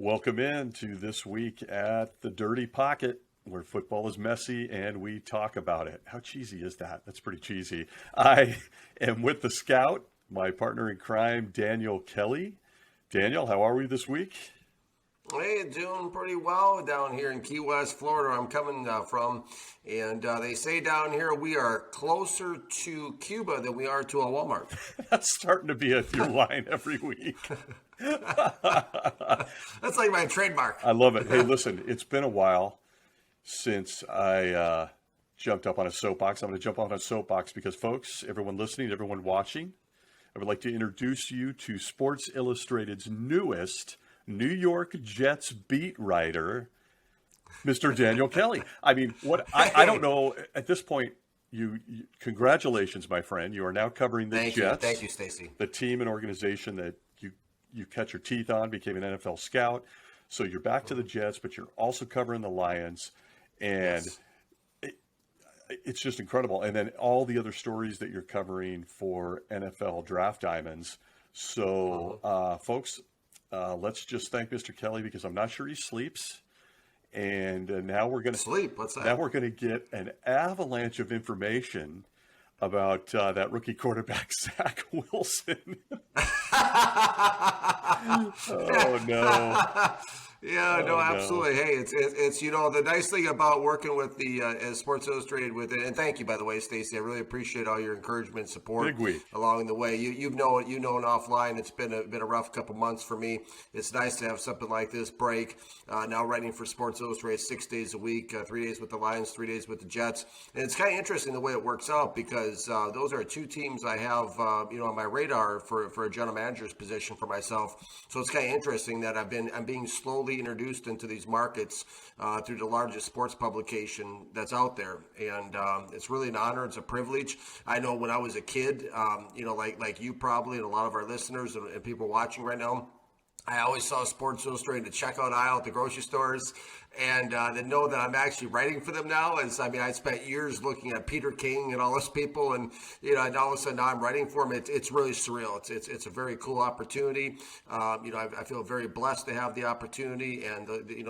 Welcome in to this week at the Dirty Pocket, where football is messy and we talk about it. How cheesy is that? That's pretty cheesy. I am with the Scout, my partner in crime, Daniel Kelly. Daniel, how are we this week? Hey, doing pretty well down here in Key West, Florida. I'm coming from, and they say down here we are closer to Cuba than we are to a Walmart. That's starting to be your line every week. That's like my trademark. I love it. Hey, listen, it's been a while since I jumped up on a soapbox. I'm going to jump on a soapbox because, folks, everyone listening, everyone watching, I would like to introduce you to Sports Illustrated's newest New York Jets beat writer, Mr. Daniel Kelly. I mean, I don't know at this point. You congratulations, my friend. You are now covering the Jets. Thank you, Stacy. The team and organization that you cut your teeth on, became an NFL scout. So you're back to the Jets, but you're also covering the Lions, and it's just incredible. And then all the other stories that you're covering for NFL Draft Diamonds. So, folks. Let's just thank Mr. Kelly because I'm not sure he sleeps. And now we're going to sleep. What's that? Now we're going to get an avalanche of information about that rookie quarterback, Zach Wilson. Oh, no. Yeah, no, absolutely. No. Hey, it's the nice thing about working with the Sports Illustrated with it, and thank you, by the way, Stacey. I really appreciate all your encouragement and support Big week. Along the way. You've known offline. It's been a rough couple months for me. It's nice to have something like this break. Now writing for Sports Illustrated 6 days a week, 3 days with the Lions, 3 days with the Jets, and it's kind of interesting the way it works out because those are two teams I have on my radar for a general manager's position for myself. So it's kind of interesting that I'm being slowly introduced into these markets through the largest sports publication that's out there, and it's really an honor. It's a privilege. I know when I was a kid, like you probably and a lot of our listeners and people watching right now, I always saw Sports Illustrated in the checkout aisle at the grocery stores, and to know that I'm actually writing for them now I spent years looking at Peter King and all those people, and and all of a sudden now I'm writing for them. It's really surreal. It's a very cool opportunity. I feel very blessed to have the opportunity, and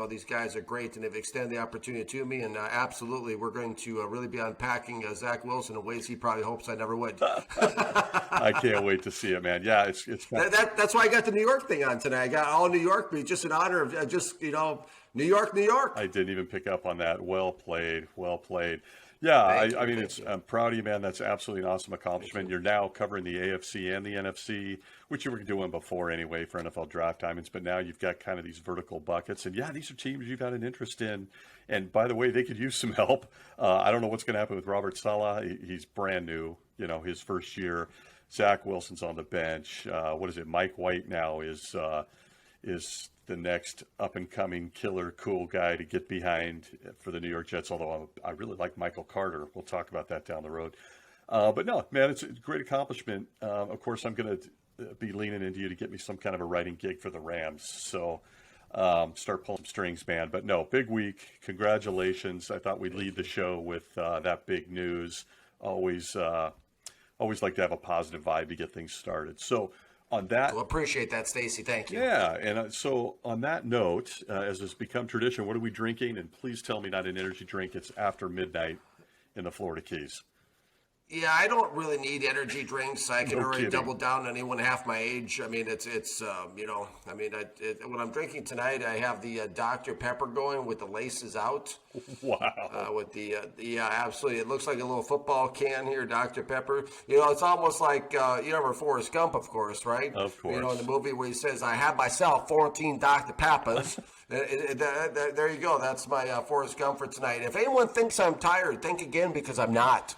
these guys are great, and they've extended the opportunity to me, and absolutely we're going to really be unpacking Zach Wilson in ways he probably hopes I never would. I can't wait to see it, man. Yeah, it's that's why I got the New York thing on tonight. I got all New York, but just in honor of New York, New York. I didn't even pick up on that. Well played. Yeah, I'm proud of you, man. That's absolutely an awesome accomplishment. You're now covering the AFC and the NFC, which you were doing before anyway for NFL Draft Diamonds, but now you've got kind of these vertical buckets. And yeah, these are teams you've had an interest in. And by the way, they could use some help. I don't know what's going to happen with Robert Saleh. He's brand new, his first year. Zach Wilson's on the bench. Mike White now is the next up-and-coming killer cool guy to get behind for the New York Jets, although I really like Michael Carter. We'll talk about that down the road. But no, man, it's a great accomplishment. Of course, I'm going to be leaning into you to get me some kind of a writing gig for the Rams. So start pulling some strings, man. But no, big week. Congratulations. I thought we'd lead the show with that big news. Always like to have a positive vibe to get things started. So on that, well, appreciate that, Stacy. Thank you. Yeah, and so on that note, as has become tradition, what are we drinking? And please tell me not an energy drink. It's after midnight in the Florida Keys. Yeah, I don't really need energy drinks. I can already double down on anyone half my age. I mean, when I'm drinking tonight, I have the Dr. Pepper going with the laces out. Wow. Absolutely. It looks like a little football can here, Dr. Pepper. It's almost like, you remember Forrest Gump, of course, right? Of course. In the movie where he says, I have myself 14 Dr. Peppers. There you go. That's my Forrest Gump for tonight. If anyone thinks I'm tired, think again, because I'm not.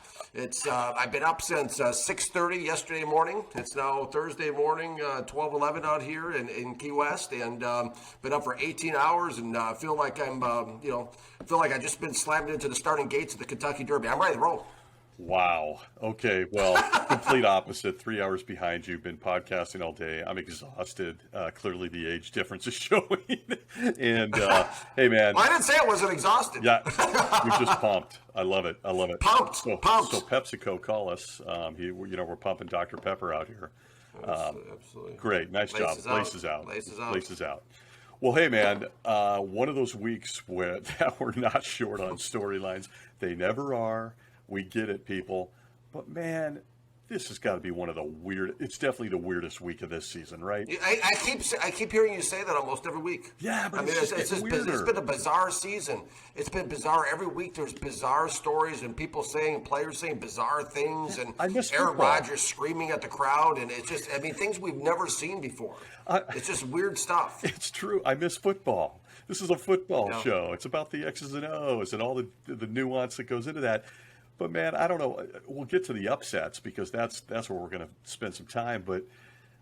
I've been up since 6:30 yesterday morning. It's now Thursday morning, 12:11 out here in Key West, and been up for 18 hours, and feel like I just been slammed into the starting gates of the Kentucky Derby. I'm ready to roll. Wow. Okay. Well, complete opposite. 3 hours behind you. Been podcasting all day. I'm exhausted. Clearly, the age difference is showing. And hey, man. Well, I didn't say I wasn't exhausted. Yeah, you're just pumped. I love it. Pumped. So PepsiCo, call us. We're pumping Dr. Pepper out here. Absolutely. Great. Nice job. Laces out. Laces out. Well, hey, man, one of those weeks where that we're not short on storylines. They never are. We get it, people. But, man, this has got to be one of the weird. It's definitely the weirdest week of this season, right? Yeah, I keep hearing you say that almost every week. Yeah, but I mean, it's weirder. been a bizarre season. It's been bizarre every week. There's bizarre stories and people saying, players saying bizarre things, and I miss Aaron football. Rodgers screaming at the crowd, and it's just, I mean, things we've never seen before. It's just weird stuff. It's true. I miss football. This is a football Yeah. show. It's about the X's and O's and all the nuance that goes into that. But man, I don't know. We'll get to the upsets because that's where we're going to spend some time. But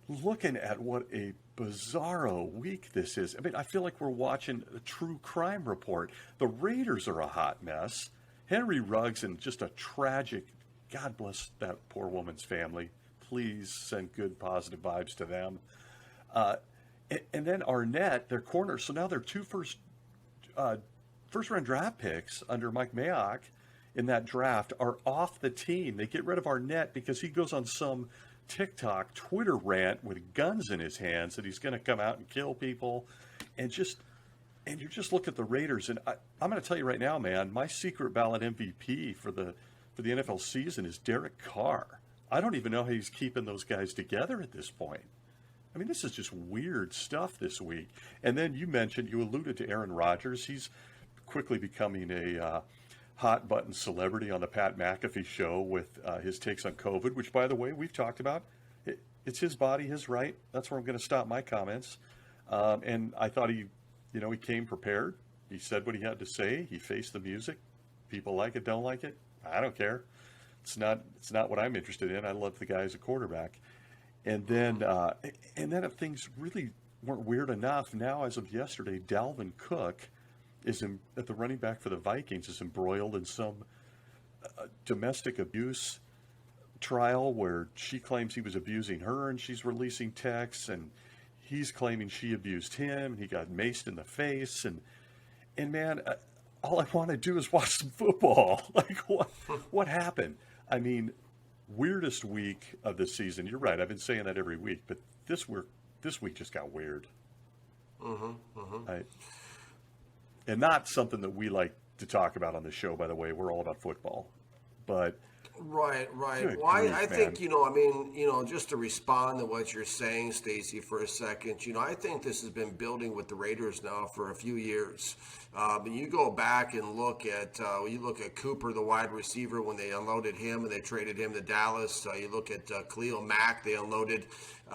looking at what a bizarro week this is, I mean, I feel like we're watching a true crime report. The Raiders are a hot mess. Henry Ruggs and just a tragic. God bless that poor woman's family. Please send good, positive vibes to them. And then Arnett, their corner. So now their two first round draft picks under Mike Mayock in that draft are off the team. They get rid of Arnett because he goes on some TikTok, Twitter rant with guns in his hands that he's going to come out and kill people. And you just look at the Raiders, and I'm going to tell you right now, man, my secret ballot MVP for the NFL season is Derek Carr. I don't even know how he's keeping those guys together at this point. I mean, this is just weird stuff this week. And then you alluded to Aaron Rodgers. He's quickly becoming a hot button celebrity on the Pat McAfee show with his takes on COVID, which, by the way, we've talked about. It's his body, his right. That's where I'm going to stop my comments. And I thought he came prepared. He said what he had to say. He faced the music. People like it, don't like it. I don't care. It's not what I'm interested in. I love the guy as a quarterback. And then if things really weren't weird enough, now as of yesterday, Dalvin Cook at the running back for the Vikings is embroiled in some domestic abuse trial where she claims he was abusing her and she's releasing texts, and he's claiming she abused him and he got maced in the face. And man, all I want to do is watch some football. Like what happened? I mean, weirdest week of the season. You're right. I've been saying that every week, but this week just got weird. And not something that we like to talk about on the show, by the way. We're all about football. But Right. good Well, grief, I think, just to respond to what you're saying, Stacy, for a second, I think this has been building with the Raiders now for a few years. And you go back and look at Cooper, the wide receiver, when they unloaded him and they traded him to Dallas. You look at Khalil Mack, they unloaded.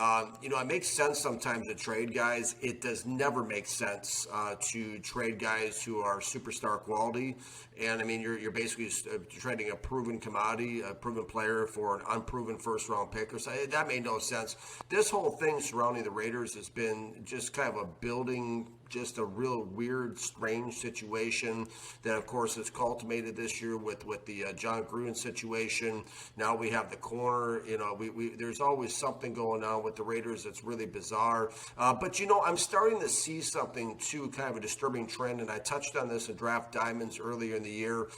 It makes sense sometimes to trade guys. It does never make sense to trade guys who are superstar quality. And I mean, you're basically trading a proven commodity, a proven player for an unproven first-round pick. Or so that made no sense. This whole thing surrounding the Raiders has been just kind of a building, just a real weird, strange situation that, of course, is culminated this year with the John Gruden situation. Now we have the corner. There's always something going on with the Raiders that's really bizarre. But I'm starting to see something too, kind of a disturbing trend, and I touched on this in Draft Diamonds earlier in the year.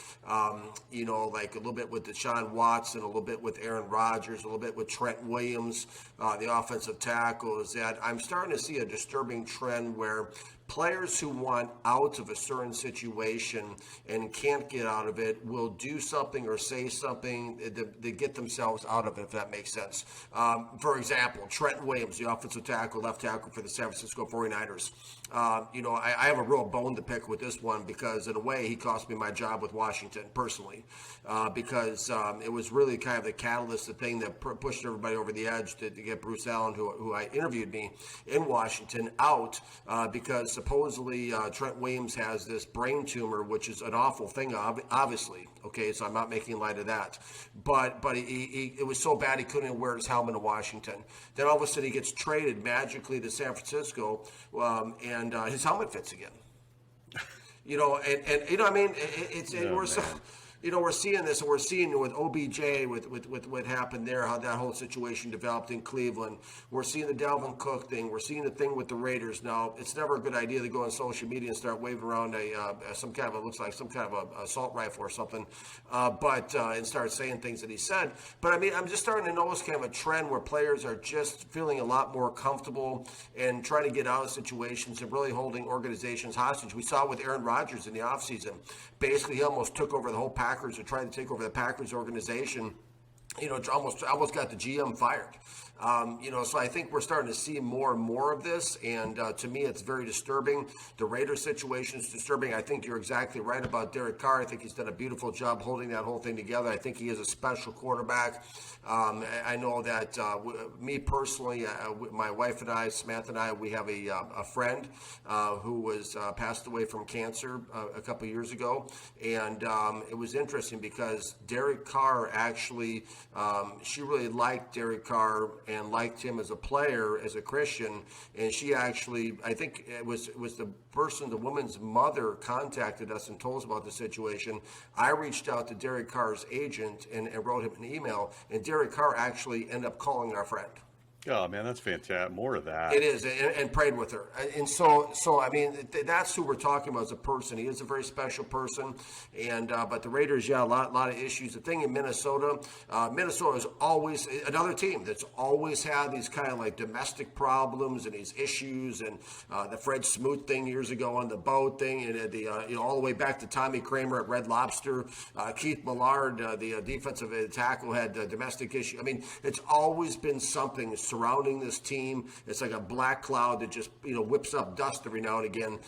Like a little bit with Deshaun Watson, a little bit with Aaron Rodgers, a little bit with Trent Williams, the offensive tackle. Is that I'm starting to see a disturbing trend where players who want out of a certain situation and can't get out of it will do something or say something to get themselves out of it, if that makes sense. For example, Trent Williams, the offensive tackle, left tackle for the San Francisco 49ers. I have a real bone to pick with this one because, in a way, he cost me my job with Washington personally because it was really kind of the catalyst, the thing that pushed everybody over the edge to get Bruce Allen, who I interviewed me in Washington, out because supposedly Trent Williams has this brain tumor, which is an awful thing, obviously. Okay, so I'm not making light of that. But it was so bad he couldn't even wear his helmet in Washington. Then all of a sudden he gets traded magically to San Francisco, and his helmet fits again. I mean, we're seeing this, and we're seeing with OBJ, with what happened there, how that whole situation developed in Cleveland. We're seeing the Dalvin Cook thing. We're seeing the thing with the Raiders. Now, it's never a good idea to go on social media and start waving around some kind of, it looks like some kind of a assault rifle or something, and start saying things that he said. But I mean, I'm just starting to notice kind of a trend where players are just feeling a lot more comfortable and trying to get out of situations and really holding organizations hostage. We saw with Aaron Rodgers in the offseason. Basically, he almost took over the whole Packers, or tried to take over the Packers organization. Almost got the GM fired. So I think we're starting to see more and more of this, and to me, it's very disturbing. The Raiders situation is disturbing. I think you're exactly right about Derek Carr. I think he's done a beautiful job holding that whole thing together. I think he is a special quarterback. I know that me personally, my wife and I, Samantha and I, we have a friend who was passed away from cancer a couple years ago, and it was interesting because Derek Carr actually, she really liked Derek Carr and liked him as a player, as a Christian, and she actually, I think it was the woman's mother contacted us and told us about the situation. I reached out to Derek Carr's agent and wrote him an email, and Derek Carr actually ended up calling our friend. Oh man, that's fantastic. More of that. It is, and prayed with her. And so I mean, that's who we're talking about as a person. He is a very special person. And but the Raiders, a lot of issues. The thing in Minnesota is always another team that's always had these kind of like domestic problems and these issues. And the Fred Smoot thing years ago on the boat thing, and all the way back to Tommy Kramer at Red Lobster. Keith Millard, the defensive tackle, had domestic issues. I mean, it's always been something surrounding this team. It's like a black cloud that just whips up dust every now and again.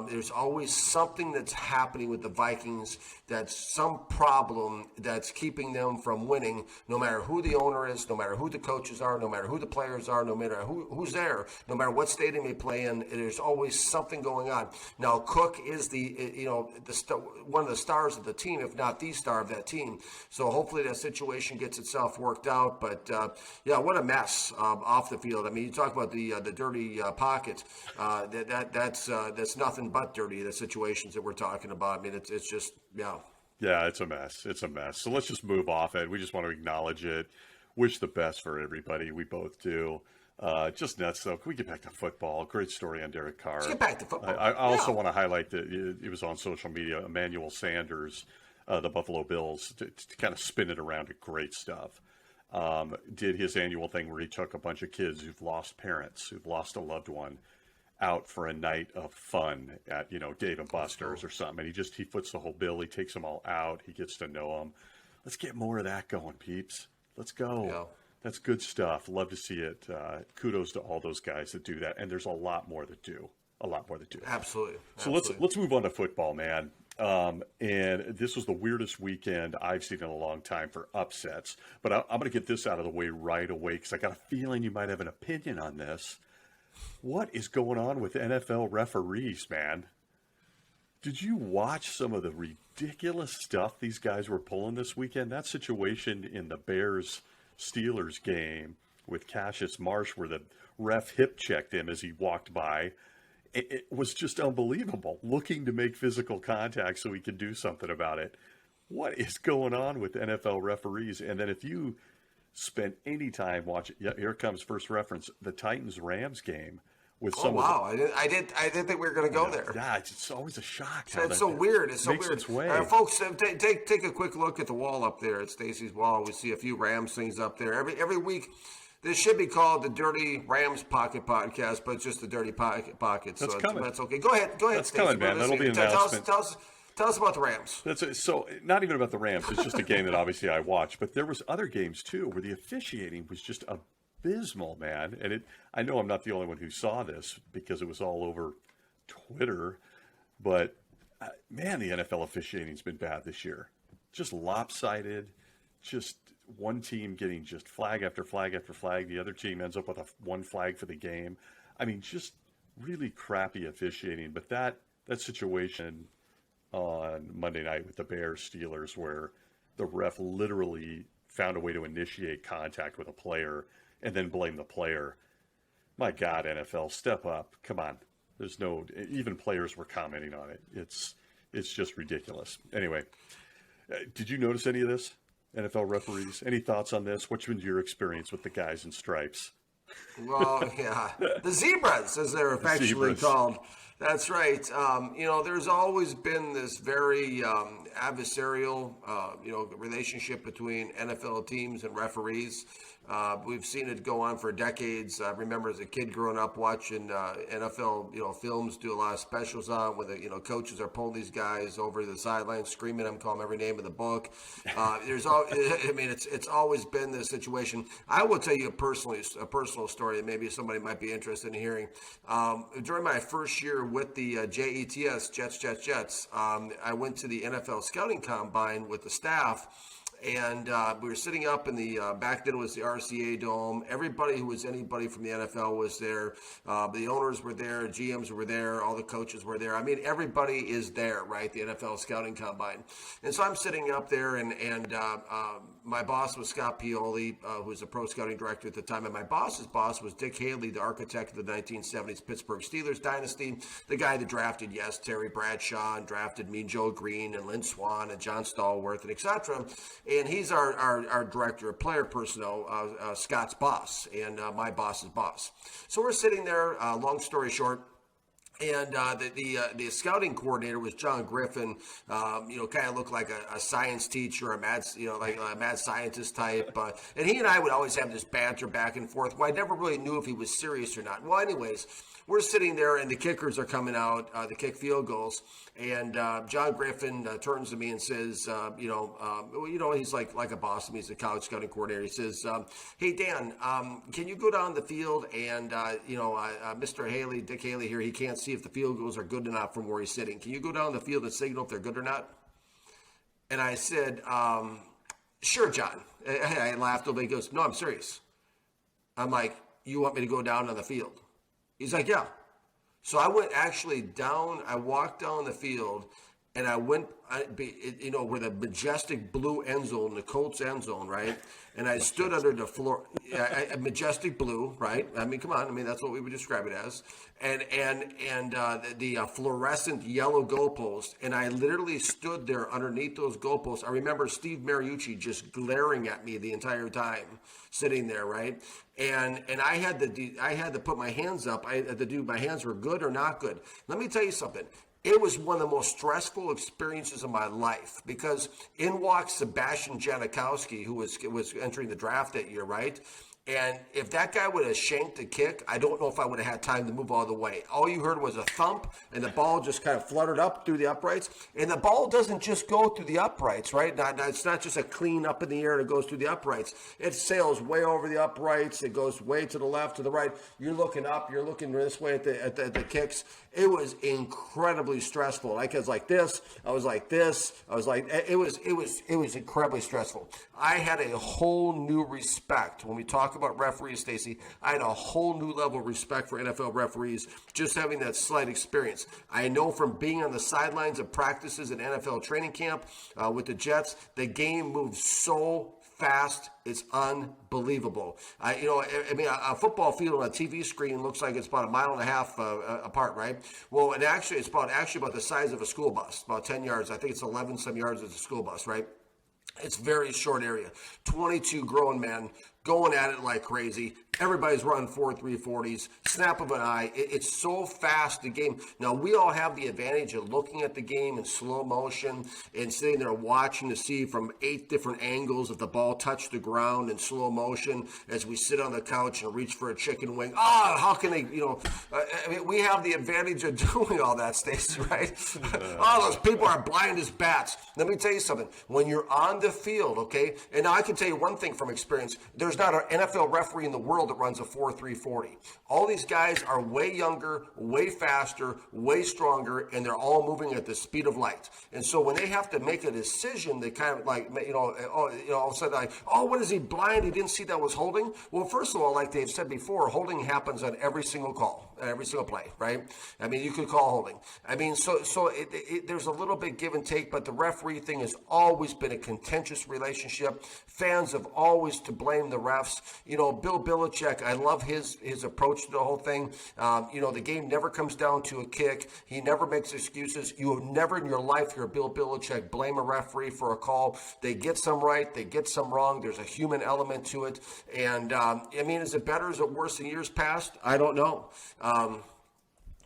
There's always something that's happening with the Vikings, that's some problem that's keeping them from winning, no matter who the owner is, no matter who the coaches are, no matter who the players are, no matter who's there, no matter what stadium they play in. There's always something going on. Now, Cook is one of the stars of the team, if not the star of that team. So hopefully that situation gets itself worked out. But what a mess. Off the field. I mean, you talk about the dirty pockets. That's nothing but dirty. The situations that we're talking about. I mean, it's just Yeah, it's a mess. It's a mess. So let's just move off it. We just want to acknowledge it. Wish the best for everybody. We both do. Just nuts, though. Can we get back to football? Great story on Derek Carr. Let's get back to football. I also want to highlight that it was on social media. Emmanuel Sanders, the Buffalo Bills, to kind of spin it around to great stuff. Did his annual thing where he took a bunch of kids who've lost parents, who've lost a loved one, out for a night of fun at, Dave & Buster's or something. And he foots the whole bill. He takes them all out. He gets to know them. Let's get more of that going, peeps. Let's go. Yeah. That's good stuff. Love to see it. Kudos to all those guys that do that. And there's a lot more that do. Absolutely. So let's move on to football, man. And this was the weirdest weekend I've seen in a long time for upsets. But I'm going to get this out of the way right away because I got a feeling you might have an opinion on this. What is going on with NFL referees, man? Did you watch some of the ridiculous stuff these guys were pulling this weekend? That situation in the Bears-Steelers game with Cassius Marsh where the ref hip checked him as he walked by. It was just unbelievable, looking to make physical contact so he could do something about it. What is going on with NFL referees? And then if you spend any time watching, here comes first reference, the Titans-Rams game with some. Oh wow! I didn't think we were going to go there. Yeah, it's always a shock. It's so weird. It's so makes weird. Its way. Folks, take a quick look at the wall up there. At Stacy's wall, we see a few Rams things up there every week. This should be called the Dirty Rams Pocket Podcast, but it's just the Dirty Pocket. That's coming. That's okay. Go ahead. That's Stacey. coming, man. That'll be an announcement. Tell us about the Rams. So not even about the Rams. It's just a game that obviously I watched. But there was other games, too, where the officiating was just abysmal, man. And I know I'm not the only one who saw this because it was all over Twitter. But, man, the NFL officiating's been bad this year. Just lopsided, just one team getting just flag after flag after flag. The other team ends up with one flag for the game. I mean, just really crappy officiating. But that situation on Monday night with the Bears-Steelers where the ref literally found a way to initiate contact with a player and then blame the player. My God, NFL, step up. Come on. There's even players were commenting on it. It's just ridiculous. Anyway, Did you notice any of this? NFL referees, any thoughts on this? What's been your experience with the guys in stripes? Well, yeah, the zebras, as they're affectionately called. That's right. There's always been this very adversarial, relationship between NFL teams and referees. We've seen it go on for decades. I remember as a kid growing up watching NFL, films, do a lot of specials on where the, coaches are pulling these guys over the sidelines, screaming them, calling them every name in the book. It's always been this situation. I will tell you a personal story that maybe somebody might be interested in hearing. During my first year with the Jets, I went to the NFL scouting combine with the staff. And we were sitting up in the, back then it was the RCA Dome. Everybody who was anybody from the NFL was there. The owners were there, GMs were there, all the coaches were there. I mean, everybody is there, right? The NFL Scouting Combine. And so I'm sitting up there, and my boss was Scott Pioli, who was a pro scouting director at the time. And my boss's boss was Dick Haley, the architect of the 1970s Pittsburgh Steelers dynasty, the guy that drafted, Terry Bradshaw, and drafted Mean Joe Green and Lynn Swann and John Stallworth, and etc. And he's our director of player personnel, Scott's boss, and my boss's boss. So we're sitting there, long story short, and the scouting coordinator was John Griffin, kind of looked like a science teacher, a mad scientist type. And he and I would always have this banter back and forth. Well, I never really knew if he was serious or not. Well, anyways, we're sitting there, and the kickers are coming out to kick field goals. And John Griffin turns to me and says, he's like a boss to me. He's a college scouting coordinator. He says, "Hey, Dan, can you go down the field and, Mr. Haley, Dick Haley here, he can't see if the field goals are good or not from where he's sitting. Can you go down the field and signal if they're good or not?" And I said, "Sure, John." I laughed a little bit. He goes, "No, I'm serious." I'm like, "You want me to go down on the field?" He's like, "Yeah." So I went actually down, I walked down the field, and I went, where the majestic blue end zone, the Colts end zone, right? And I stood under the floor, majestic blue, right? I mean, come on, that's what we would describe it as. And the fluorescent yellow goalpost, and I literally stood there underneath those goalposts. I remember Steve Mariucci just glaring at me the entire time, sitting there, right? And I had to put my hands up. I had to do, my hands were good or not good. Let me tell you something. It was one of the most stressful experiences of my life, because in walks Sebastian Janikowski, who was entering the draft that year, right? And if that guy would have shanked the kick, I don't know if I would have had time to move all the way. All you heard was a thump, and the ball just kind of fluttered up through the uprights. And the ball doesn't just go through the uprights, right? It's not just a clean up in the air and it goes through the uprights. It sails way over the uprights. It goes way to the left, to the right. You're looking up. You're looking this way at the kicks. It was incredibly stressful. I was like this. I was like this. I was like, it was incredibly stressful. I had a whole new respect when we talk about referees, Stacey. I had a whole new level of respect for NFL referees just having that slight experience. I know from being on the sidelines of practices at NFL training camp with the Jets, the game moves so fast, it's unbelievable. A football field on a TV screen looks like it's about 1.5 miles apart, right? Well, and actually, it's about the size of a school bus, about 10 yards. I think it's 11 some yards as a school bus, right? It's very short area. 22 grown men going at it like crazy. Everybody's running 4.340s, snap of an eye. It's so fast, the game. Now, we all have the advantage of looking at the game in slow motion and sitting there watching to see from 8 different angles if the ball touched the ground in slow motion as we sit on the couch and reach for a chicken wing. How can they, we have the advantage of doing all that, Stacey, right? Those people are blind as bats. Let me tell you something. When you're on the field, okay, and now I can tell you one thing from experience. There's not an NFL referee in the world that runs a 4.340. All these guys are way younger, way faster, way stronger, and they're all moving at the speed of light. And so when they have to make a decision, they kind of like, all of a sudden, like, what is he blind? He didn't see that was holding? Well, first of all, like they've said before, holding happens on every single call. every single play, right? I mean, you could call holding. I mean, so there's a little bit give and take, but the referee thing has always been a contentious relationship. Fans have always to blame the refs. You know, Bill Belichick, I love his approach to the whole thing. You know, the game never comes down to a kick. He never makes excuses. You have never in your life heard Bill Belichick blame a referee for a call. They get some right, they get some wrong. There's a human element to it. And, I mean, is it better? Is it worse than years past? I don't know.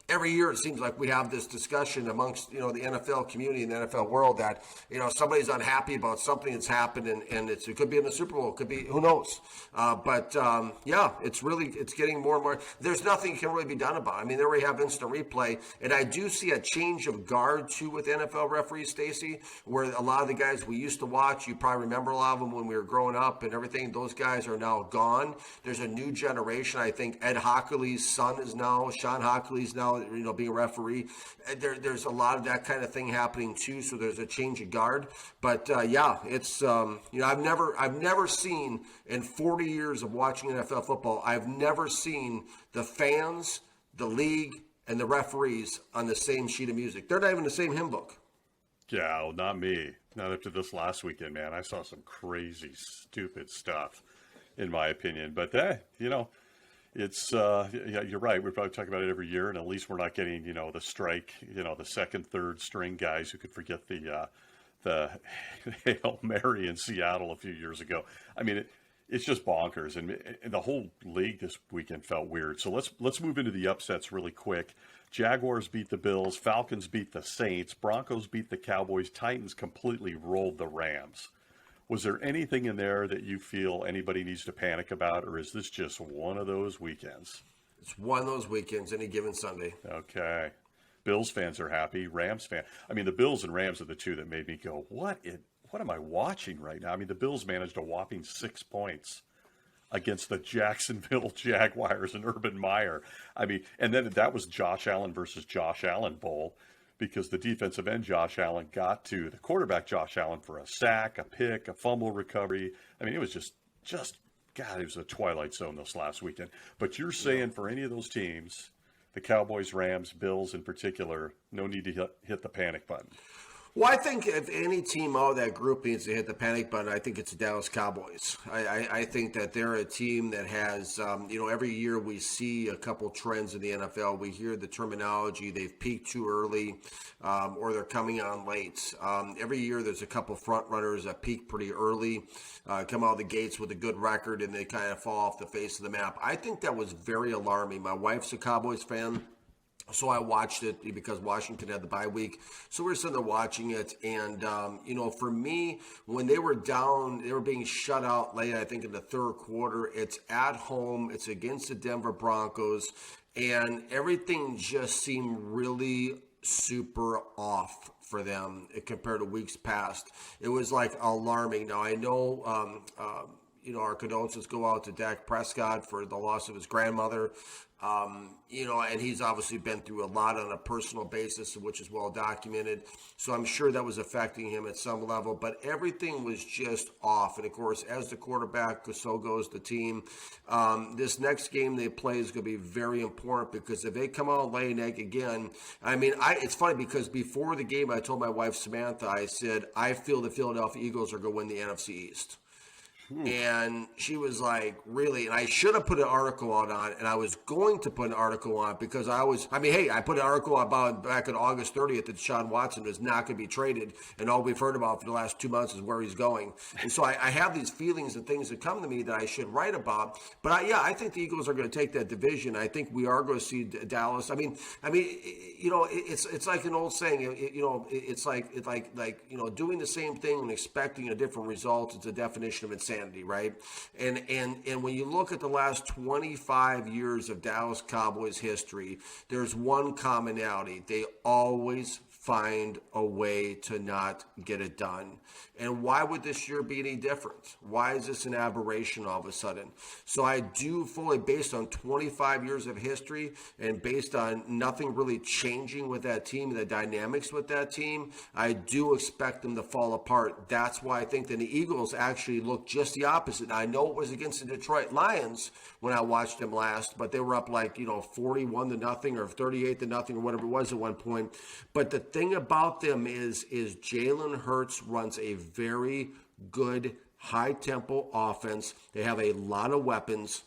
Every year it seems like we have this discussion amongst, you know, the NFL community and the NFL world that, you know, somebody's unhappy about something that's happened and it could be in the Super Bowl, it could be, who knows. Yeah, it's getting more and more. There's nothing can really be done about it. I mean, they already have instant replay. And I do see a change of guard too with NFL referees, Stacey, where a lot of the guys we used to watch, you probably remember a lot of them when we were growing up and everything, those guys are now gone. There's a new generation. I think Ed Hockley's son is now, Sean Hockley's now, you know, being a referee. There's a lot of that kind of thing happening too. So there's a change of guard. But yeah, it's you know, I've never seen in 40 years of watching NFL football, I've never seen the fans, the league, and the referees on the same sheet of music. They're not even the same hymn book. Yeah, well, not me. Not after this last weekend, man. I saw some crazy, stupid stuff, in my opinion. But you know. It's, yeah, you're right. We probably talk about it every year, and at least we're not getting, you know, the strike, you know, the second, third string guys who could forget the Hail Mary in Seattle a few years ago. I mean, it's just bonkers, and the whole league this weekend felt weird. So let's move into the upsets really quick. Jaguars beat the Bills, Falcons beat the Saints, Broncos beat the Cowboys, Titans completely rolled the Rams. Was there anything in there that you feel anybody needs to panic about, or is this just one of those weekends? It's one of those weekends, any given Sunday. Okay. Bills fans are happy. Rams fan. I mean, the Bills and Rams are the two that made me go, what am I watching right now? I mean, the Bills managed a whopping 6 points against the Jacksonville Jaguars and Urban Meyer. I mean, and then that was Josh Allen versus Josh Allen Bowl, because the defensive end, Josh Allen, got to the quarterback, Josh Allen, for a sack, a pick, a fumble recovery. I mean, it was just God, it was a twilight zone this last weekend. But you're saying for any of those teams, the Cowboys, Rams, Bills in particular, no need to hit the panic button. Well, I think if any team out of that group needs to hit the panic button, I think it's the Dallas Cowboys. I think that they're a team that has, you know, every year we see a couple trends in the NFL. We hear the terminology, they've peaked too early, or they're coming on late. Every year there's a couple front runners that peak pretty early, come out of the gates with a good record, and they kind of fall off the face of the map. I think that was very alarming. My wife's a Cowboys fan. So I watched it because Washington had the bye week. So we're sitting there watching it. And, you know, for me, when they were down, they were being shut out late, I think, in the third quarter. It's at home. It's against the Denver Broncos. And everything just seemed really super off for them compared to weeks past. It was, like, alarming. Now, I know, you know, our condolences go out to Dak Prescott for the loss of his grandmother. You know, and he's obviously been through a lot on a personal basis, which is well documented. So I'm sure that was affecting him at some level, but everything was just off. And of course, as the quarterback, so goes the team. This next game they play is going to be very important, because if they come out laying egg again, I mean, it's funny because before the game, I told my wife, Samantha, I said, I feel the Philadelphia Eagles are going to win the NFC East. And she was like, really? And I should have put an article out on it, and I was going to put an article on it because I put an article about back on August 30th that Deshaun Watson is not going to be traded, and all we've heard about for the last 2 months is where he's going. And so I have these feelings and things that come to me that I should write about. But I think the Eagles are going to take that division. I think we are going to see Dallas. I mean, you know, it's like an old saying. You know, it's like you know, doing the same thing and expecting a different result. It's a definition of insanity. Right? And when you look at the last 25 years of Dallas Cowboys history, there's one commonality. They always find a way to not get it done. And why would this year be any different? Why is this an aberration all of a sudden? So I do fully, based on 25 years of history and based on nothing really changing with that team, the dynamics with that team, I do expect them to fall apart. That's why I think that the Eagles actually look just the opposite. Now, I know it was against the Detroit Lions when I watched them last, but they were up 41-0 or 38-0 or whatever it was at one point. But the thing about them is Jalen Hurts runs a very good high-tempo offense. They have a lot of weapons.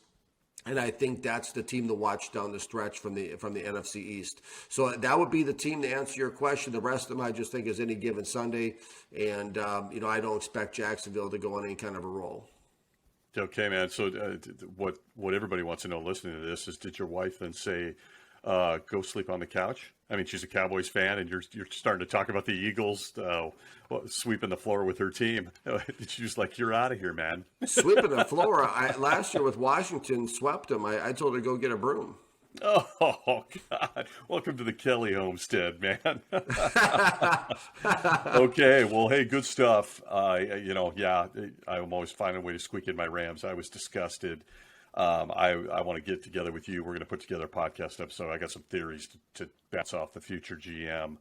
And I think that's the team to watch down the stretch from the NFC East. So that would be the team to answer your question. The rest of them I just think is any given Sunday. And, I don't expect Jacksonville to go on any kind of a roll. Okay, man. So what everybody wants to know listening to this is, did your wife then say, go sleep on the couch? I mean, she's a Cowboys fan, and you're starting to talk about the Eagles sweeping the floor with her team. She was like, "You're out of here, man." Sweeping the floor. Last year with Washington, swept them. I told her to go get a broom. Oh, God. Welcome to the Kelly homestead, man. Okay. Well, hey, good stuff. I'm always finding a way to squeak in my Rams. I was disgusted. I want to get together with you. We're going to put together a podcast episode. I got some theories to bounce off the future GM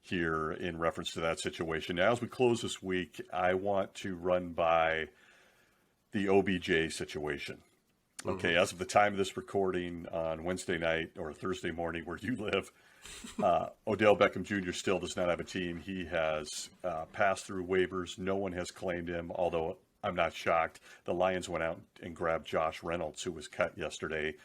here in reference to that situation. Now, as we close this week, I want to run by the OBJ situation. Okay, as of the time of this recording on Wednesday night or Thursday morning where you live, Odell Beckham Jr. still does not have a team. He has passed through waivers. No one has claimed him, although I'm not shocked. The Lions went out and grabbed Josh Reynolds, who was cut yesterday,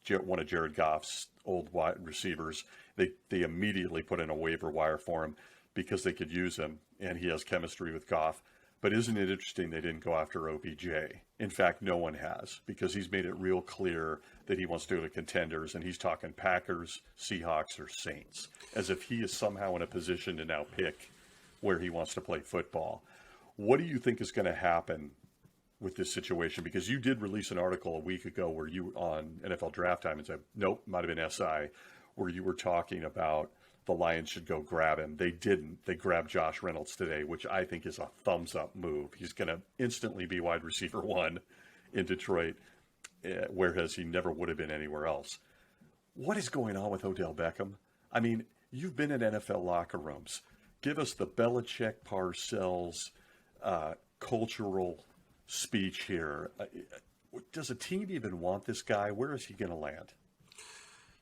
one of Jared Goff's old wide receivers. They immediately put in a waiver wire for him because they could use him, and he has chemistry with Goff. But isn't it interesting they didn't go after OBJ? In fact, no one has, because he's made it real clear that he wants to go to contenders, and he's talking Packers, Seahawks, or Saints, as if he is somehow in a position to now pick where he wants to play football. What do you think is going to happen with this situation? Because you did release an article a week ago where you on NFL Draft Time and said, nope, might have been SI, where you were talking about the Lions should go grab him. They didn't. They grabbed Josh Reynolds today, which I think is a thumbs-up move. He's going to instantly be wide receiver one in Detroit, whereas he never would have been anywhere else. What is going on with Odell Beckham? I mean, you've been in NFL locker rooms. Give us the Belichick Parcells cultural speech here. Does a team even want this guy? Where is he going to land?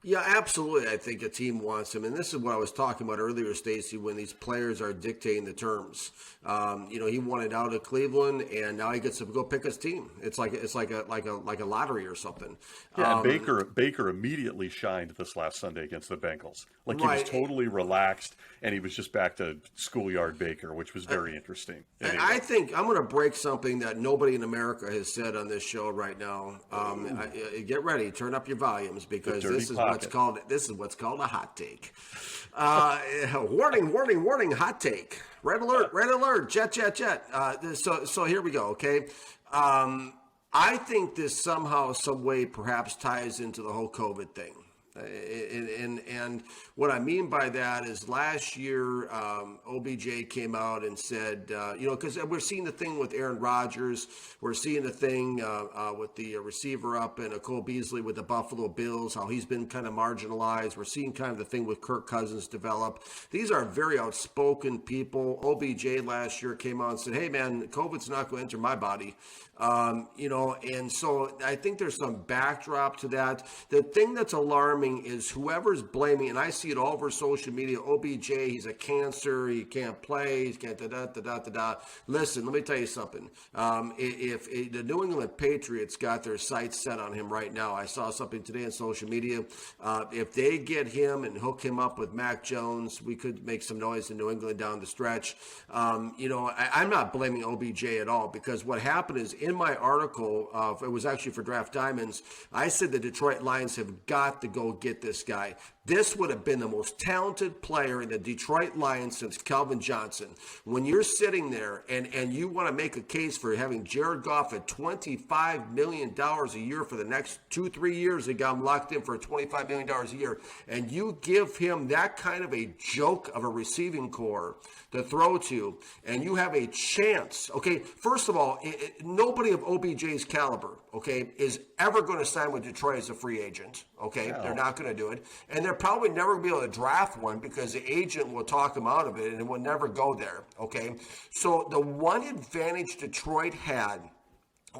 Yeah, absolutely. I think a team wants him, and this is what I was talking about earlier, Stacey. When these players are dictating the terms, he wanted out of Cleveland, and now he gets to go pick his team. It's like a lottery or something. Yeah, and Baker immediately shined this last Sunday against the Bengals. Like he was totally relaxed, and he was just back to schoolyard Baker, which was very interesting. Anyway. I think I'm going to break something that nobody in America has said on this show right now. Get ready, turn up your volumes, because this is what's called a hot take. Warning, hot take. Red alert, jet. So here we go, okay? I think this somehow, some way, perhaps ties into the whole COVID thing. And what I mean by that is last year, OBJ came out and said, because we're seeing the thing with Aaron Rodgers, we're seeing the thing with the receiver up and Cole Beasley with the Buffalo Bills, how he's been kind of marginalized. We're seeing kind of the thing with Kirk Cousins develop. These are very outspoken people. OBJ last year came out and said, hey, man, COVID's not going to enter my body. And so I think there's some backdrop to that. The thing that's alarming is whoever's blaming, and I see it all over social media, OBJ, he's a cancer, he can't play, he can't da-da-da-da-da-da. Listen, let me tell you something. If the New England Patriots got their sights set on him right now, I saw something today on social media, if they get him and hook him up with Mac Jones, we could make some noise in New England down the stretch. I'm not blaming OBJ at all, because what happened is, in my article, it was actually for Draft Diamonds, I said the Detroit Lions have got to go get this guy. This would have been the most talented player in the Detroit Lions since Calvin Johnson. When you're sitting there and you want to make a case for having Jared Goff at $25 million a year for the next 2-3 years, they got him locked in for $25 million a year, and you give him that kind of a joke of a receiving core to throw to, and you have a chance, okay, first of all, nobody of OBJ's caliber, okay, is ever going to sign with Detroit as a free agent, okay? No. They're not going to do it, and they're probably never going to be able to draft one because the agent will talk them out of it, and it will never go there, okay? So the one advantage Detroit had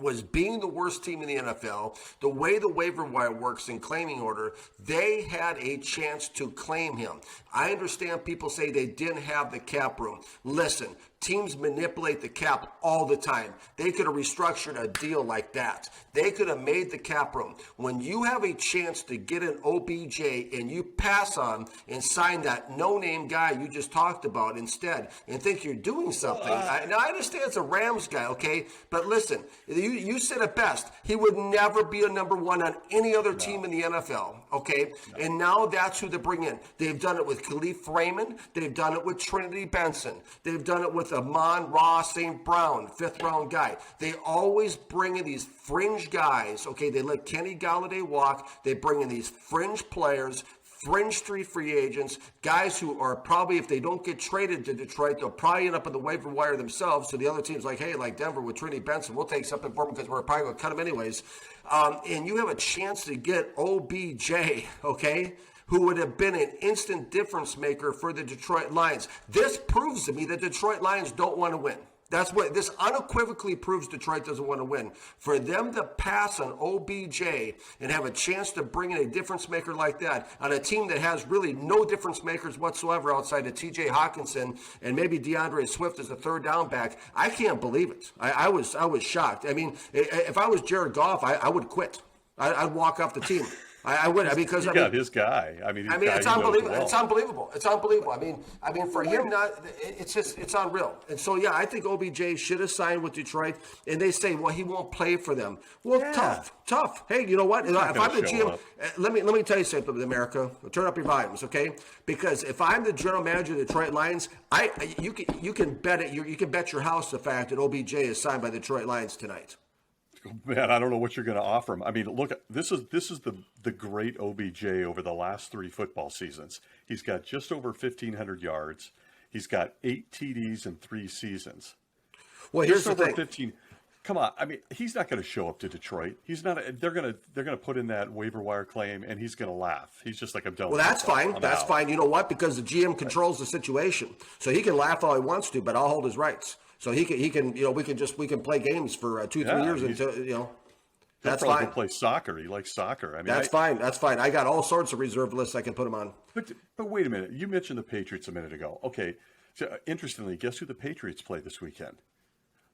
was being the worst team in the NFL, the way the waiver wire works in claiming order, they had a chance to claim him. I understand people say they didn't have the cap room. Listen, teams manipulate the cap all the time. They could have restructured a deal like that. They could have made the cap room. When you have a chance to get an OBJ and you pass on and sign that no-name guy you just talked about instead and think you're doing something. Now, I understand it's a Rams guy, okay? But listen, you said it best. He would never be a number one on any other team in the NFL, okay? No. And now that's who they bring in. They've done it with Khalif Raymond. They've done it with Trinity Benson. They've done it with Amon-Ra St. Brown, 5th-round guy. They always bring in these fringe guys, okay? They let Kenny Galladay walk. They bring in these fringe players, fringe street free agents, guys who are probably, if they don't get traded to Detroit, they'll probably end up on the waiver wire themselves. So the other team's like, hey, like Denver with Trinity Benson, we'll take something for him because we're probably going to cut him anyways. And you have a chance to get OBJ, okay, who would have been an instant difference maker for the Detroit Lions. This proves to me that Detroit Lions don't want to win. That's what this unequivocally proves. Detroit doesn't want to win. For them to pass on OBJ and have a chance to bring in a difference maker like that on a team that has really no difference makers whatsoever outside of TJ Hawkinson and maybe DeAndre Swift as a third down back, I can't believe it. I was shocked. I mean, if I was Jared Goff, I would quit. I'd walk off the team. I would. I mean, because his guy. It's unbelievable. It's unbelievable. It's unbelievable. I mean, for him, it's unreal. And so, yeah, I think OBJ should have signed with Detroit. And they say, well, he won't play for them. Well, tough. Hey, you know what? If I'm the GM, let me tell you something, America. Turn up your volumes, okay? Because if I'm the general manager of the Detroit Lions, you can bet it. You can bet your house the fact that OBJ is signed by the Detroit Lions tonight. Man, I don't know what you're going to offer him. I mean, look, this is the great OBJ over the last 3 football seasons. He's got just over 1,500 yards. He's got 8 TDs in 3 seasons. Well, here's the thing. 15. Come on, I mean, he's not going to show up to Detroit. He's not. They're gonna put in that waiver wire claim, and he's going to laugh. He's just like, I'm done. Well, that's fine. That's fine. You know what? Because the GM controls the situation, so he can laugh all he wants to, but I'll hold his rights. So he can, you know, we can play games for 2-3 years until, you know, that's fine. Play soccer. He likes soccer. I mean, that's fine. That's fine. I got all sorts of reserve lists I can put him on. But wait a minute. You mentioned the Patriots a minute ago. Okay. So interestingly, guess who the Patriots play this weekend?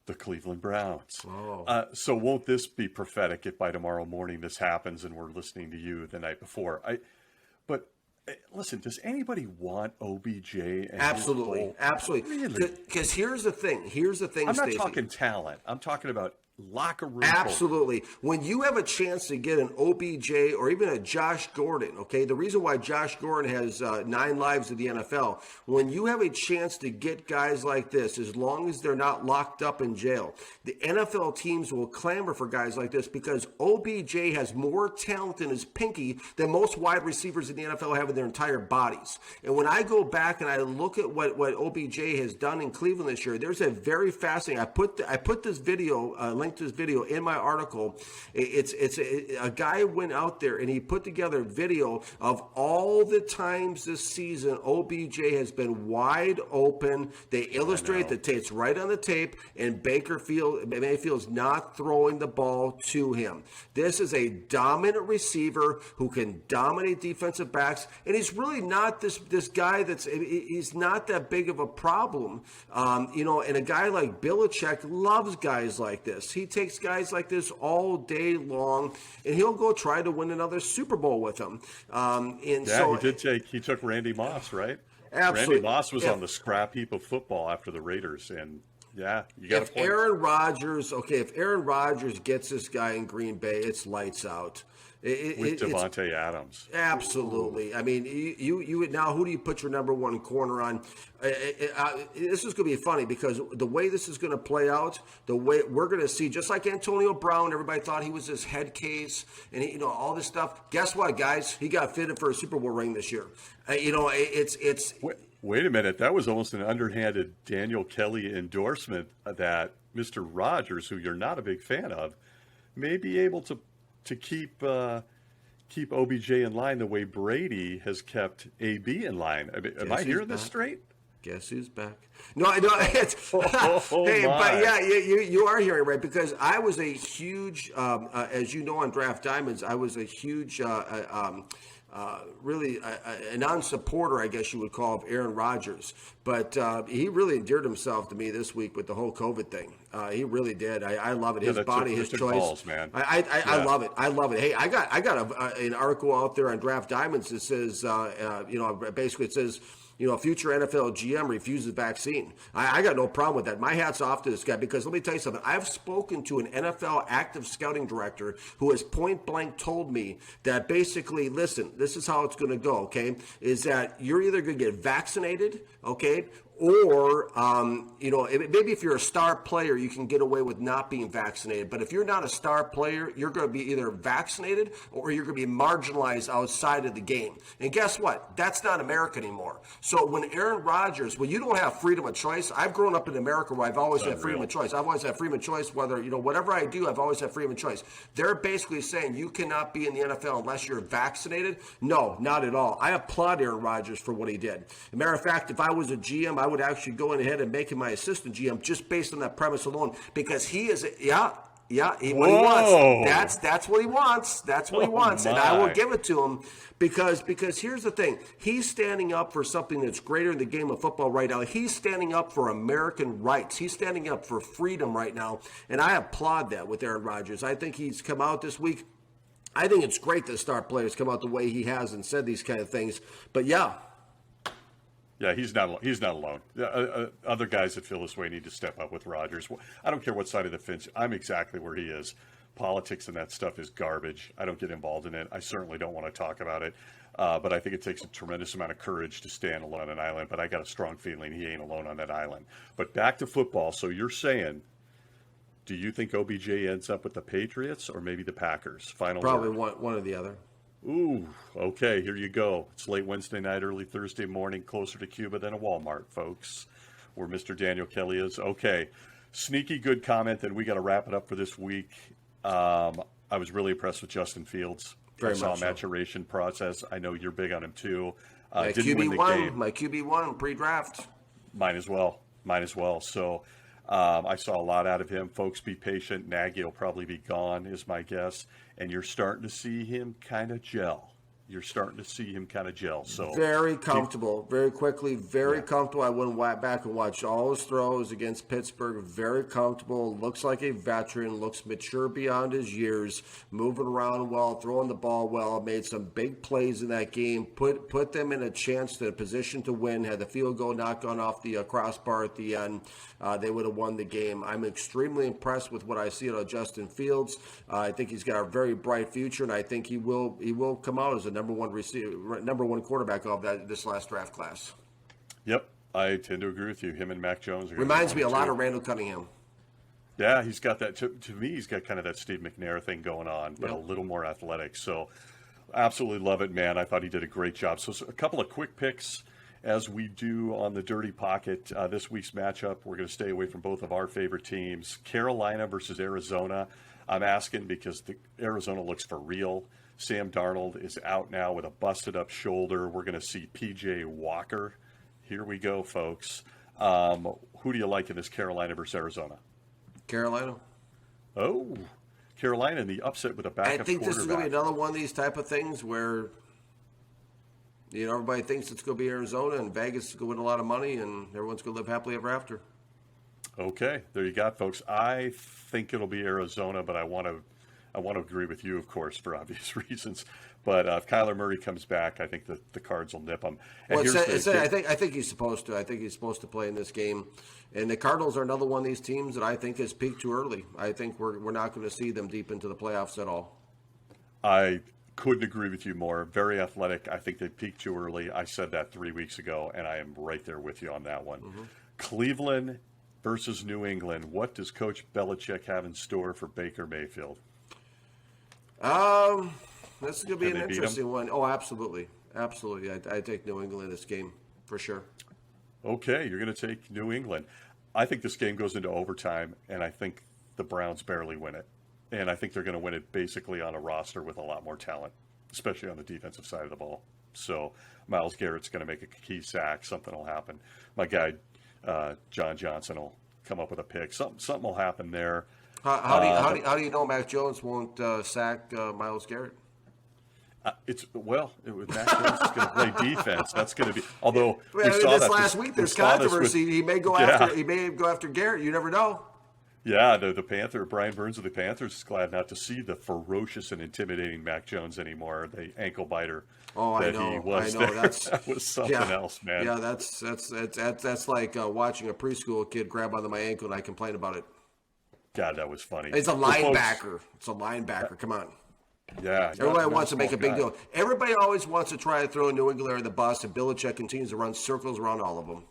The Cleveland Browns. Oh. So won't this be prophetic if by tomorrow morning this happens and we're listening to you the night before? But listen, does anybody want OBJ? And absolutely. Really? Because here's the thing. I'm not talking talent. I'm talking about locker room. Absolutely. When you have a chance to get an OBJ or even a Josh Gordon, okay, the reason why Josh Gordon has 9 lives in the NFL, when you have a chance to get guys like this, as long as they're not locked up in jail, the NFL teams will clamor for guys like this because OBJ has more talent in his pinky than most wide receivers in the NFL have in their entire bodies. And when I go back and I look at what OBJ has done in Cleveland this year, there's a very fascinating, I put this video, link to this video in my article. It's a guy went out there and he put together a video of all the times this season OBJ has been wide open. They illustrate the tapes right on the tape, and Mayfield's not throwing the ball to him. This is a dominant receiver who can dominate defensive backs, and he's really not this guy he's not that big of a problem. You know, and a guy like Belichick loves guys like this. He takes guys like this all day long, and he'll go try to win another Super Bowl with them. He took Randy Moss, right? Absolutely. Randy Moss was on the scrap heap of football after the Raiders, and yeah, you got a point. If Aaron Rodgers gets this guy in Green Bay, it's lights out. With Devontae Adams. Absolutely. I mean, you now, who do you put your number one corner on? This is going to be funny because the way this is going to play out, the way we're going to see, just like Antonio Brown, everybody thought he was this head case and all this stuff. Guess what, guys? He got fitted for a Super Bowl ring this year. It's. Wait a minute. That was almost an underhanded Daniel Kelly endorsement that Mr. Rodgers, who you're not a big fan of, may be able to keep OBJ in line the way Brady has kept AB in line. I mean, am I hearing this straight? Guess who's back? No, it's hey, but yeah, you are hearing right because I was a huge, as you know, on Draft Diamonds, I was a huge, really a non-supporter, I guess you would call, of Aaron Rodgers. But he really endeared himself to me this week with the whole COVID thing. He really did. I love it. His body, his choice. Balls, man. I love it. I love it. Hey, I got an article out there on Draft Diamonds that says, basically it says, future NFL GM refuses vaccine. I got no problem with that. My hat's off to this guy because let me tell you something. I've spoken to an NFL active scouting director who has point blank told me that basically, listen, this is how it's going to go, okay, is that you're either going to get vaccinated, okay, or, maybe if you're a star player, you can get away with not being vaccinated. But if you're not a star player, you're going to be either vaccinated or you're going to be marginalized outside of the game. And guess what? That's not America anymore. So when Aaron Rodgers, you don't have freedom of choice. I've grown up in America where I've always had freedom of choice. I've always had freedom of choice, whether, whatever I do, I've always had freedom of choice. They're basically saying you cannot be in the NFL unless you're vaccinated. No, not at all. I applaud Aaron Rodgers for what he did. As a matter of fact, if I was a GM, I would actually go in ahead and make him my assistant GM just based on that premise alone because he is, what he wants. That's what he wants. That's what he wants, and I will give it to him because here's the thing: he's standing up for something that's greater in the game of football right now. He's standing up for American rights. He's standing up for freedom right now, and I applaud that with Aaron Rodgers. I think he's come out this week. I think it's great that star players come out the way he has and said these kind of things. But yeah, he's not alone. Other guys that feel this way need to step up with Rodgers. I don't care what side of the fence. I'm exactly where he is. Politics and that stuff is garbage. I don't get involved in it. I certainly don't want to talk about it. But I think it takes a tremendous amount of courage to stand alone on an island. But I got a strong feeling he ain't alone on that island. But back to football. So you're saying, do you think OBJ ends up with the Patriots or maybe the Packers? Final probably word. one or the other. Ooh, okay, here you go. It's late Wednesday night, early Thursday morning, closer to Cuba than a Walmart, folks, where Mr. Daniel Kelly is. Okay, sneaky good comment, then we got to wrap it up for this week. I was really impressed with Justin Fields. I saw a maturation process. I know you're big on him, too. My QB1 pre-draft. Mine as well. So I saw a lot out of him. Folks, be patient. Nagy will probably be gone, is my guess. And you're starting to see him kind of gel. So very comfortable, very quickly, very comfortable. I went back and watched all his throws against Pittsburgh. Very comfortable. Looks like a veteran. Looks mature beyond his years. Moving around well, throwing the ball well. Made some big plays in that game. Put them in a position to win. Had the field goal not gone off the crossbar at the end, they would have won the game. I'm extremely impressed with what I see out of Justin Fields. I think he's got a very bright future, and I think he will come out as a number one quarterback of this last draft class. Yep, I tend to agree with you. Him and Mac Jones reminds me a lot of Randall Cunningham. Yeah, he's got that. To me, he's got kind of that Steve McNair thing going on, but a little more athletic. So, absolutely love it, man. I thought he did a great job. So a couple of quick picks, as we do on the Dirty Pocket. This week's matchup, we're going to stay away from both of our favorite teams. Carolina versus Arizona. I'm asking because Arizona looks for real. Sam Darnold is out now with a busted-up shoulder. We're going to see P.J. Walker. Here we go, folks. Who do you like in this Carolina versus Arizona? Carolina. Oh, Carolina in the upset with a backup quarterback. I think this is going to be another one of these type of things where everybody thinks it's going to be Arizona and Vegas is going to win a lot of money and everyone's going to live happily ever after. Okay, there you got, folks. I think it'll be Arizona, but I want to agree with you, of course, for obvious reasons. But if Kyler Murray comes back, I think the Cards will nip him. And I think he's supposed to. I think he's supposed to play in this game. And the Cardinals are another one of these teams that I think has peaked too early. I think we're not going to see them deep into the playoffs at all. I couldn't agree with you more. Very athletic. I think they peaked too early. I said that 3 weeks ago, and I am right there with you on that one. Cleveland versus New England. What does Coach Belichick have in store for Baker Mayfield? This is going to be an interesting one. Oh, absolutely. Absolutely. I take New England in this game for sure. Okay, you're going to take New England. I think this game goes into overtime, and I think the Browns barely win it. And I think they're going to win it basically on a roster with a lot more talent, especially on the defensive side of the ball. So Myles Garrett's going to make a key sack. Something will happen. My guy, John Johnson, will come up with a pick. Something will happen there. How do you know Mac Jones won't sack Myles Garrett? With Mac Jones is going to play defense. That's going to be. Although last week there's controversy. He may go after Garrett. You never know. Yeah, the Panther, Brian Burns of the Panthers, is glad not to see the ferocious and intimidating Mac Jones anymore. The ankle biter. Oh, I know. He was. I know. That was something else, man. Yeah, that's like watching a preschool kid grab onto my ankle and I complain about it. God, that was funny. It's a linebacker. It's a linebacker. Come on. Yeah. Everybody wants to make a big deal. Everybody always wants to try to throw New England under the bus, and Belichick continues to run circles around all of them.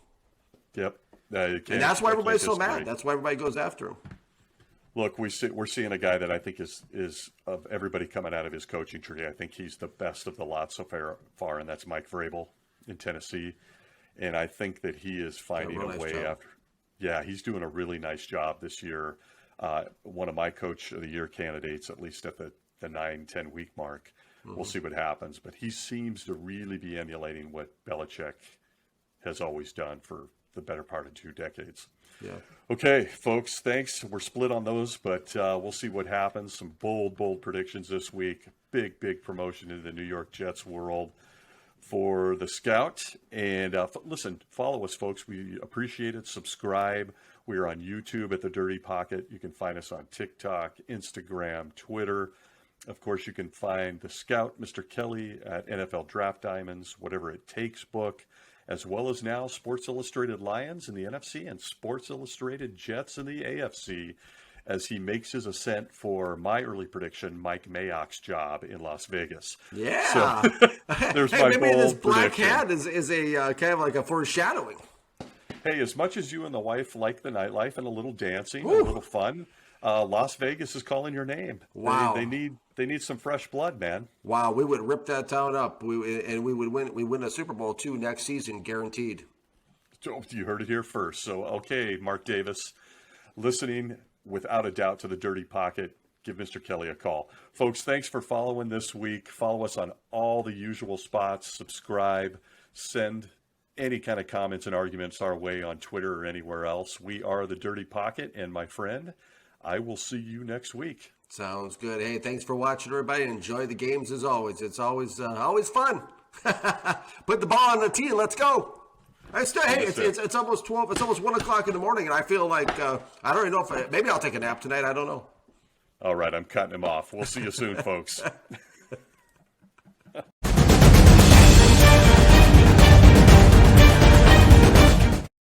Yep. And that's why everybody's so mad. That's why everybody goes after him. Look, we're seeing a guy that I think is of everybody coming out of his coaching tree. I think he's the best of the lot so far, and that's Mike Vrabel in Tennessee. And I think that he is finding a way after. Yeah, he's doing a really nice job this year. One of my Coach of the Year candidates, at least at the 9-10 week mark. We'll see what happens. But he seems to really be emulating what Belichick has always done for the better part of 2 decades. Yeah. Okay, folks, thanks. We're split on those, but we'll see what happens. Some bold predictions this week. Big promotion into the New York Jets world for the Scout. And listen, follow us, folks. We appreciate it. Subscribe. We are on YouTube at The Dirty Pocket. You can find us on TikTok, Instagram, Twitter. Of course, you can find the Scout, Mr. Kelly, at NFL Draft Diamonds, Whatever It Takes book, as well as now Sports Illustrated Lions in the NFC and Sports Illustrated Jets in the AFC, as he makes his ascent for my early prediction, Mike Mayock's job in Las Vegas. Yeah. So there's my maybe bold this black prediction. hat is a kind of like a foreshadowing. Hey, as much as you and the wife like the nightlife and a little dancing, and a little fun, Las Vegas is calling your name. Wow. They need some fresh blood, man. Wow, we would rip that town up. We would win. We win a Super Bowl too next season, guaranteed. So you heard it here first. So, okay, Mark Davis, listening without a doubt to the Dirty Pocket. Give Mr. Kelly a call. Folks, thanks for following this week. Follow us on all the usual spots. Subscribe. Send any kind of comments and arguments our way on Twitter or anywhere else. We are the Dirty Pocket, and my friend, I will see you next week. Sounds good. Hey, thanks for watching, everybody. Enjoy the games as always. It's always fun. Put the ball on the tee and let's go. It's almost 12. It's almost 1 o'clock in the morning, and I feel like I don't even know if maybe I'll take a nap tonight. I don't know. All right, I'm cutting him off. We'll see you soon, folks.